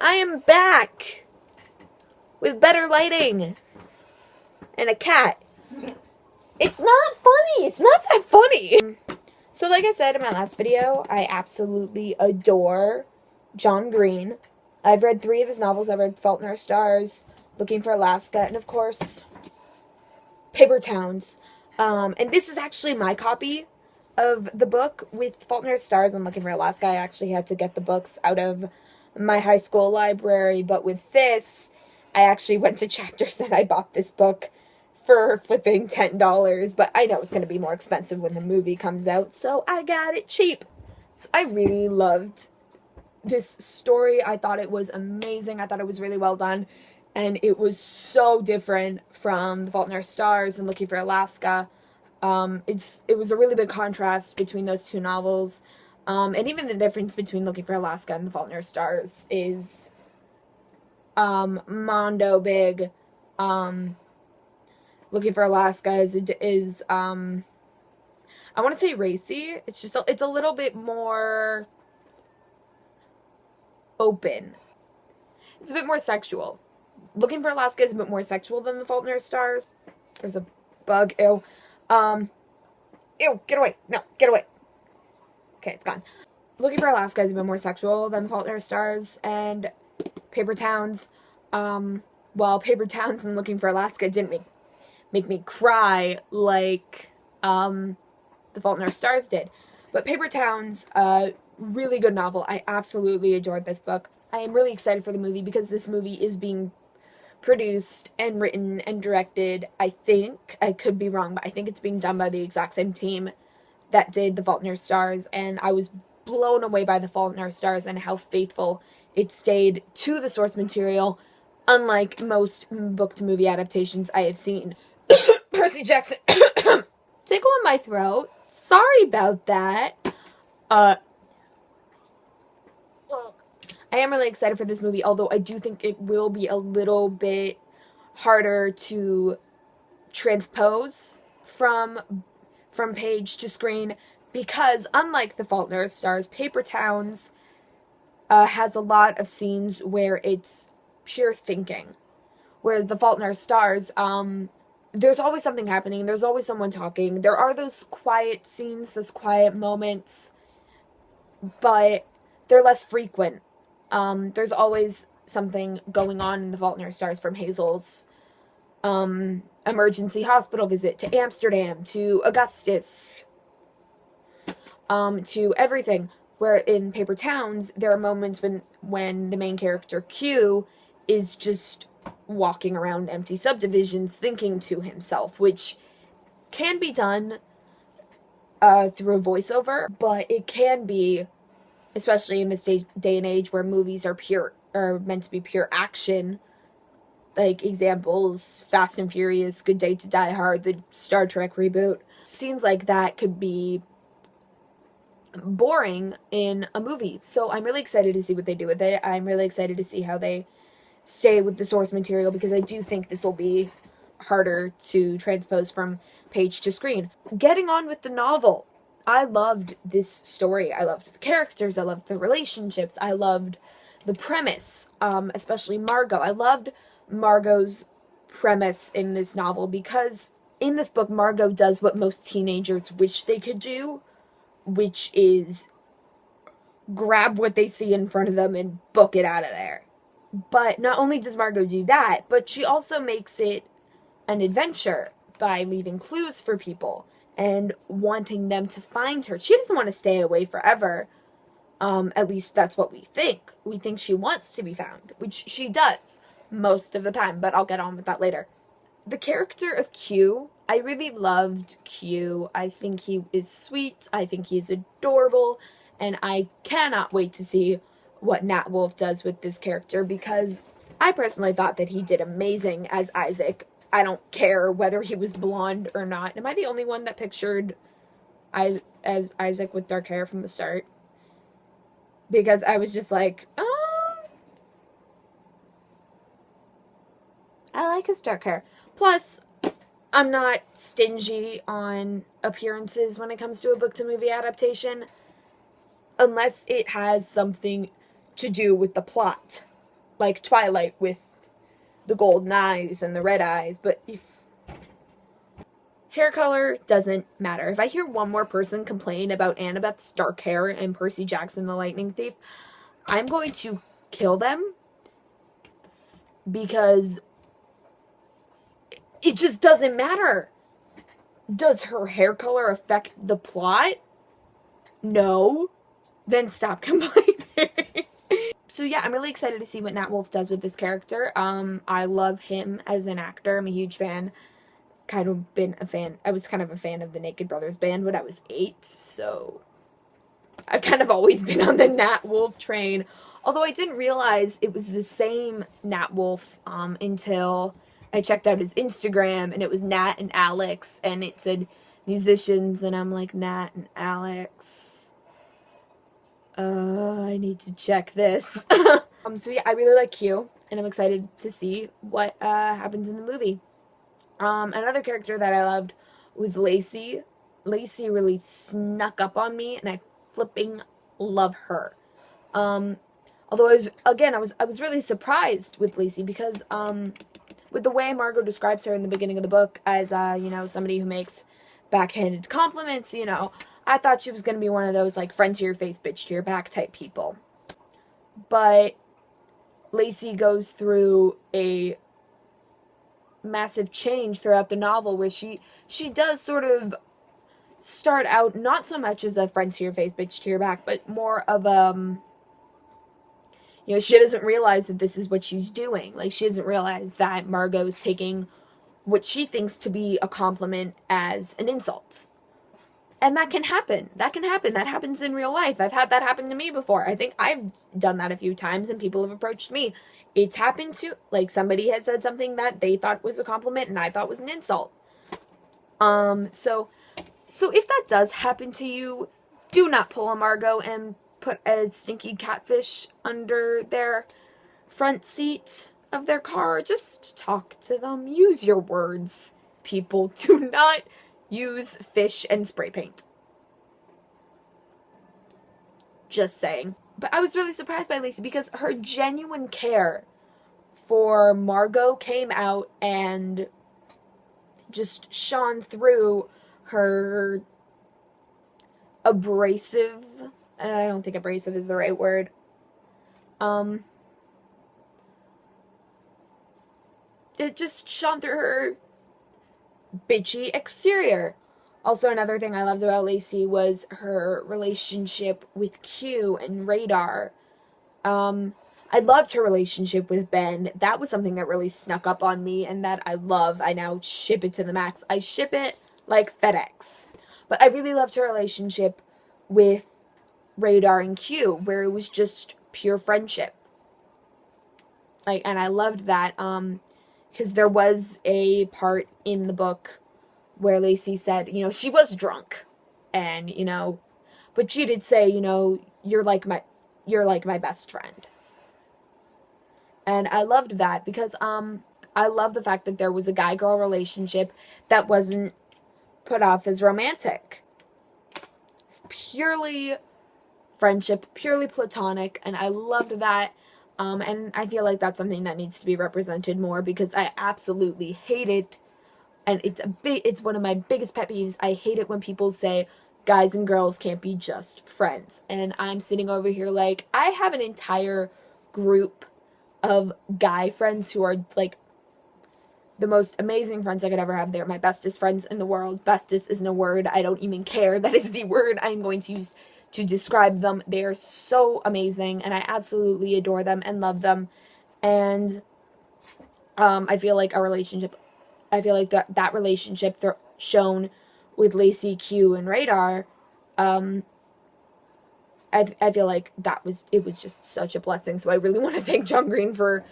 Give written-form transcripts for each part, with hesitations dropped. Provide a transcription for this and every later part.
I am back with better lighting and a cat. It's not funny. It's not that funny. So like I said in my last video, I absolutely adore John Green. I've read 3 of his novels. I've read Fault in Our Stars, Looking for Alaska, and of course, Paper Towns. And this is actually my copy of the book. With Fault in Our Stars and Looking for Alaska, I actually had to get the books out of my high school library. But with this, I actually went to Chapters and I bought this book for flipping $10. But I know it's going to be more expensive when the movie comes out, so I got it cheap. So I really loved this story. I thought it was amazing. I thought it was really well done. And it was so different from The Fault in Our Stars and Looking for Alaska. It was a really big contrast between those 2 novels. And even the difference between Looking for Alaska and The Fault in Our Stars is mondo big. Looking for Alaska is I want to say racy. It's a little bit more open. It's a bit more sexual. Looking for Alaska is a bit more sexual than The Fault in Our Stars. There's a bug. Ew. Ew, get away. No, get away. Okay, it's gone. Looking for Alaska is a bit more sexual than The Fault in Our Stars, and Paper Towns, while Paper Towns and Looking for Alaska didn't make me cry like The Fault in Our Stars did. But Paper Towns, really good novel. I absolutely adored this book. I am really excited for the movie because this movie is being produced and written and directed, I think, I could be wrong, but I think it's being done by the exact same team that did The Fault in Our Stars, and I was blown away by The Fault in Our Stars and how faithful it stayed to the source material, unlike most book-to-movie adaptations I have seen. Percy Jackson. Tickle in my throat. Sorry about that. I am really excited for this movie, although I do think it will be a little bit harder to transpose from page to screen, because unlike The Fault in Our Stars, Paper Towns has a lot of scenes where it's pure thinking, whereas The Fault in Our Stars, there's always something happening, there's always someone talking, there are those quiet scenes, those quiet moments, but they're less frequent. There's always something going on in The Fault in Our Stars, from Hazel's emergency hospital visit to Amsterdam to Augustus to everything. Where in Paper Towns, there are moments when the main character Q is just walking around empty subdivisions thinking to himself, which can be done through a voiceover, but it can be, especially in this day and age where movies are meant to be pure action, like examples, Fast and Furious, Good Day to Die Hard, the Star Trek reboot. Scenes like that could be boring in a movie. So I'm really excited to see what they do with it. I'm really excited to see how they stay with the source material, because I do think this will be harder to transpose from page to screen. Getting on with the novel. I loved this story. I loved the characters. I loved the relationships. I loved the premise, especially Margot. I loved Margot's premise in this novel, because in this book, Margot does what most teenagers wish they could do, which is grab what they see in front of them and book it out of there. But not only does Margot do that, but she also makes it an adventure by leaving clues for people and wanting them to find her. She doesn't want to stay away forever. At least that's what we think. We think she wants to be found, which she does most of the time, but I'll get on with that later. The character of Q, I really loved Q. I think he is sweet. I think he's adorable. And I cannot wait to see what Nat Wolff does with this character, because I personally thought that he did amazing as Isaac. I don't care whether he was blonde or not. Am I the only one that pictured as Isaac with dark hair from the start? Because I was just like, oh, I like his dark hair. Plus, I'm not stingy on appearances when it comes to a book-to-movie adaptation, unless it has something to do with the plot. like Twilight with the golden eyes and the red eyes, but if hair color doesn't matter. If I hear one more person complain about Annabeth's dark hair and Percy Jackson the Lightning Thief, I'm going to kill them, because it just doesn't matter. Does her hair color affect the plot? No. Then stop complaining. So yeah, I'm really excited to see what Nat Wolff does with this character. I love him as an actor. I'm a huge fan. I was kind of a fan of the Naked Brothers band when I was 8, so I've kind of always been on the Nat Wolff train. Although I didn't realize it was the same Nat Wolff until I checked out his Instagram, and it was Nat and Alex, and it said musicians, and I'm like, Nat and Alex. I need to check this. So yeah, I really like Q, and I'm excited to see what happens in the movie. Another character that I loved was Lacey. Lacey really snuck up on me, and I flipping love her. Although I was really surprised with Lacey, because with the way Margot describes her in the beginning of the book as somebody who makes backhanded compliments, I thought she was going to be one of those, like, friend to your face, bitch to your back type people. But Lacey goes through a massive change throughout the novel, where she does sort of start out not so much as a friend to your face, bitch to your back, but more of she doesn't realize that this is what she's doing. Like, she doesn't realize that Margot is taking what she thinks to be a compliment as an insult. And that can happen. That happens in real life. I've had that happen to me before. I think I've done that a few times, and people have approached me. It's happened to, like, somebody has said something that they thought was a compliment and I thought was an insult. So if that does happen to you, do not pull a Margot and put a stinky catfish under their front seat of their car. Just talk to them. Use your words, people. Do not use fish and spray paint. Just saying. But I was really surprised by Lacey, because her genuine care for Margot came out and just shone through her abrasive... I don't think abrasive is the right word. It just shone through her bitchy exterior. Also, another thing I loved about Lacey was her relationship with Q and Radar. I loved her relationship with Ben. That was something that really snuck up on me, and that I love. I now ship it to the max. I ship it like FedEx. But I really loved her relationship with Radar and Q, where it was just pure friendship. And I loved that, because there was a part in the book where Lacey said, she was drunk, and, but she did say, you're like my best friend. And I loved that, because, I love the fact that there was a guy-girl relationship that wasn't put off as romantic. It's purely friendship, purely platonic, and I loved that. And I feel like that's something that needs to be represented more, because I absolutely hate it. And it's one of my biggest pet peeves. I hate it when people say guys and girls can't be just friends. And I'm sitting over here like, I have an entire group of guy friends who are, like, the most amazing friends I could ever have. They're my bestest friends in the world. Bestest isn't a word. I don't even care. That is the word I'm going to use to describe them. They are so amazing, and I absolutely adore them and love them. And I feel like that relationship shown with Lacey, Q, and Radar, I feel like it was just such a blessing. So I really want to thank John Green for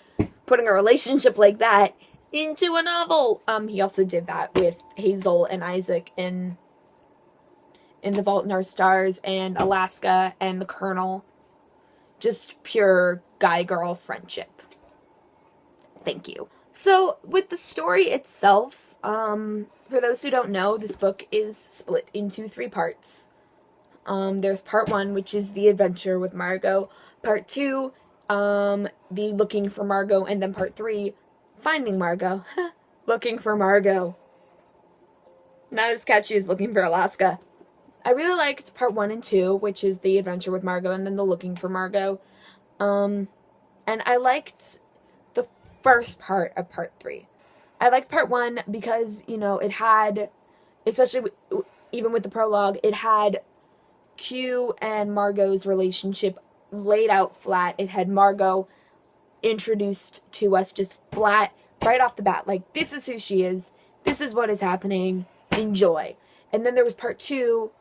putting a relationship like that into a novel. He also did that with Hazel and Isaac in The Fault in Our Stars and Alaska and The Colonel. Just pure guy-girl friendship. Thank you. So, with the story itself, for those who don't know, this book is split into 3 parts. There's part 1, which is the adventure with Margot. Part 2 the looking for Margot, and then part 3, finding Margot. Looking for Margot. Not as catchy as looking for Alaska. I really liked part 1 and 2, which is the adventure with Margot, and then the looking for Margot. And I liked the first part of part 3. I liked part 1 because, you know, it had, especially even with the prologue, it had Q and Margot's relationship laid out flat. It had Margot introduced to us just flat right off the bat. Like, this is who she is. This is what is happening. Enjoy. And then there was part 2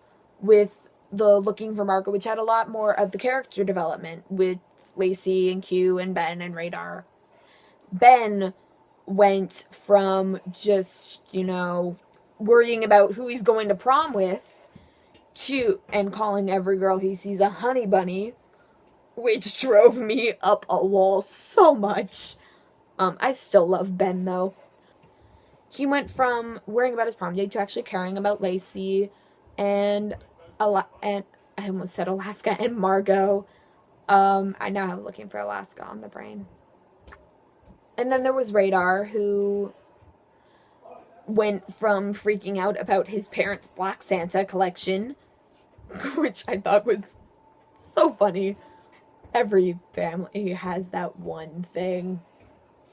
with the looking for Margot, which had a lot more of the character development with Lacey and Q and Ben and Radar. Ben went from just, you know, worrying about who he's going to prom with to, and calling every girl he sees a honey bunny, which drove me up a wall so much. I still love Ben, though. He went from worrying about his prom date to actually caring about Lacey and I almost said Alaska and Margot. I now have looking for Alaska on the brain. And then there was Radar, who went from freaking out about his parents' Black Santa collection, which I thought was so funny. Every family has that one thing.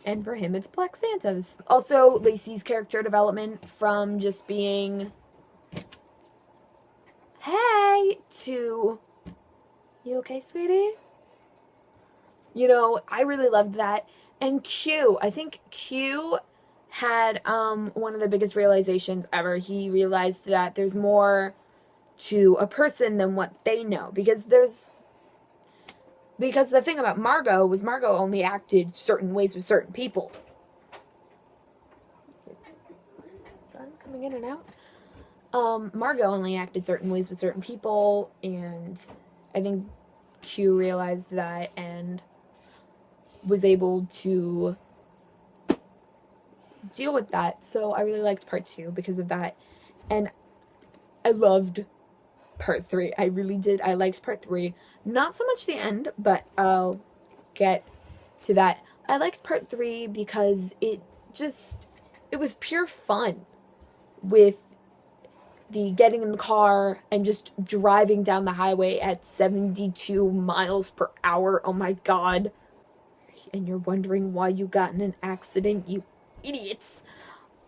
And for him, it's Black Santas. Also, Lacey's character development from just being, hey, to, you okay, sweetie? You know, I really loved that. And Q, I think Q had one of the biggest realizations ever. He realized that there's more to a person than what they know. Because the thing about Margot was Margot only acted certain ways with certain people. Sun coming in and out. Margot only acted certain ways with certain people, and I think Q realized that and was able to deal with that. So I really liked part 2 because of that. And I loved part 3. I really did. I liked part 3. Not so much the end, but I'll get to that. I liked part 3 because it was pure fun with the getting in the car and just driving down the highway at 72 miles per hour. Oh my god. And you're wondering why you got in an accident, you idiots.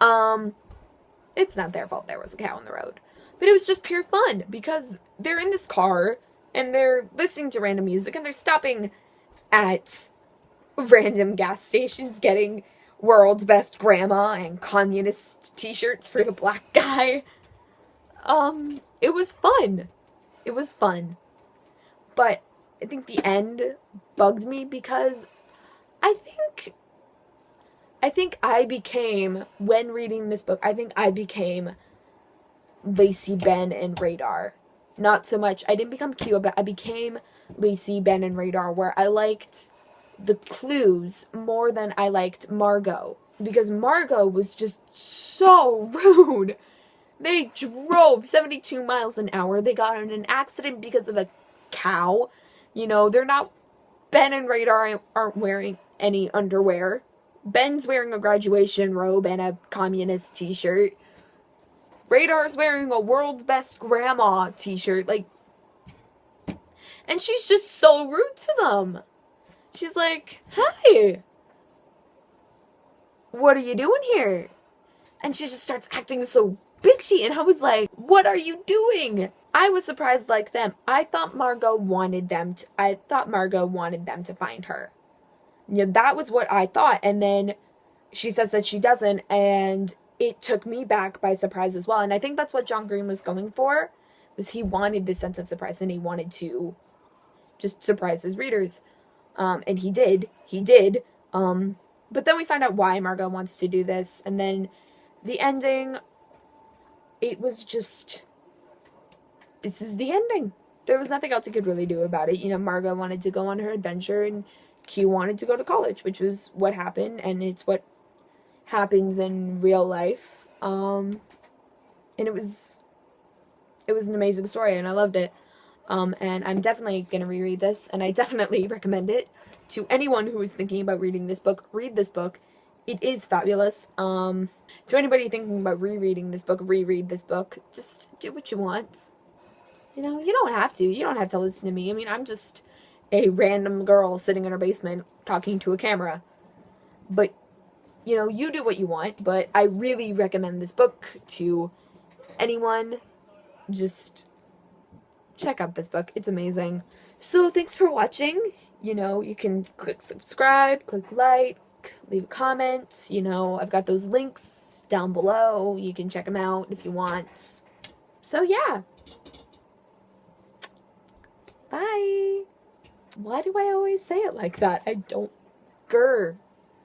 It's not their fault there was a cow on the road. But it was just pure fun because they're in this car and they're listening to random music and they're stopping at random gas stations getting world's best grandma and communist t-shirts for the black guy. It was fun. It was fun. But I think the end bugged me because I think I became, when reading this book, I think I became Lacey, Ben, and Radar. Not so much, I didn't become Q, but I became Lacey, Ben, and Radar, where I liked the clues more than I liked Margot. Because Margot was just so rude. They drove 72 miles an hour. They got in an accident because of a cow. You know, they're not, Ben and Radar aren't wearing any underwear. Ben's wearing a graduation robe and a communist t-shirt. Radar's wearing a world's best grandma t-shirt, like, and she's just so rude to them. She's like, "Hi, what are you doing here?" And she just starts acting so bitchy, and I was like, "What are you doing?" I was surprised like them. I thought Margot wanted them to find her. You know, that was what I thought, and then she says that she doesn't, and it took me back by surprise as well. And I think that's what John Green was going for, was he wanted this sense of surprise, and he wanted to just surprise his readers. And he did. But then we find out why Margot wants to do this, and then the ending, it was just, this is the ending. There was nothing else he could really do about it. You know, Margot wanted to go on her adventure, and Q wanted to go to college, which was what happened, and it's what happens in real life. And it was an amazing story, and I loved it. And I'm definitely gonna reread this, and I definitely recommend it. to anyone who is thinking about reading this book, read this book. It is fabulous. To anybody thinking about reread this book. Just do what you want. You know, you don't have to. You don't have to listen to me. I mean, I'm just a random girl sitting in her basement talking to a camera. But, you know, you do what you want. But I really recommend this book to anyone. Just check out this book. It's amazing. So thanks for watching. You know, you can click subscribe, click like, leave a comment. You know, I've got those links down below. You can check them out if you want. So yeah. Bye. Why do I always say it like that? I don't. Grr.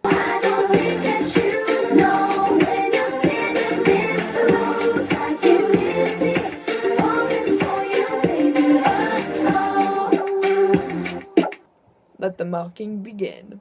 I don't think that you know when you're standing this close. I get dizzy, falling for you, baby. Oh, oh. Let the mocking begin.